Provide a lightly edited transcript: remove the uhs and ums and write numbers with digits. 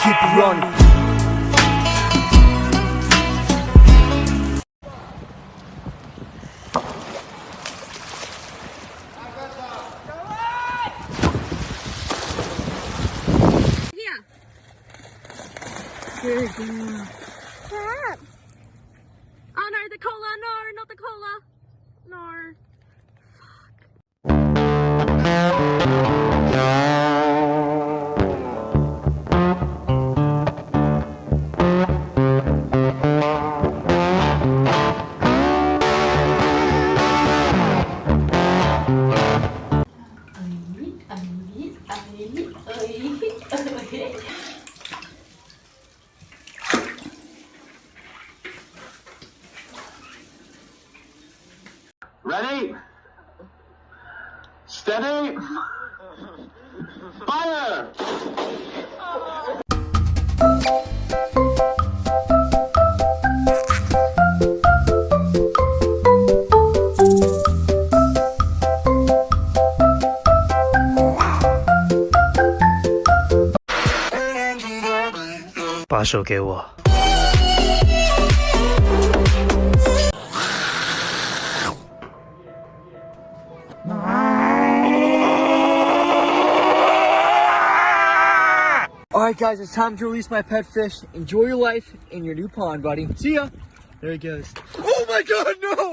keep it running. Here. Crap. Oh no, the cola, no, not the cola. No. Ready? Steady? Fire!把手给我。Alright guys, it's time to release my pet fish. Enjoy your life in your new pond, buddy. See ya! There he goes. Oh my god, no!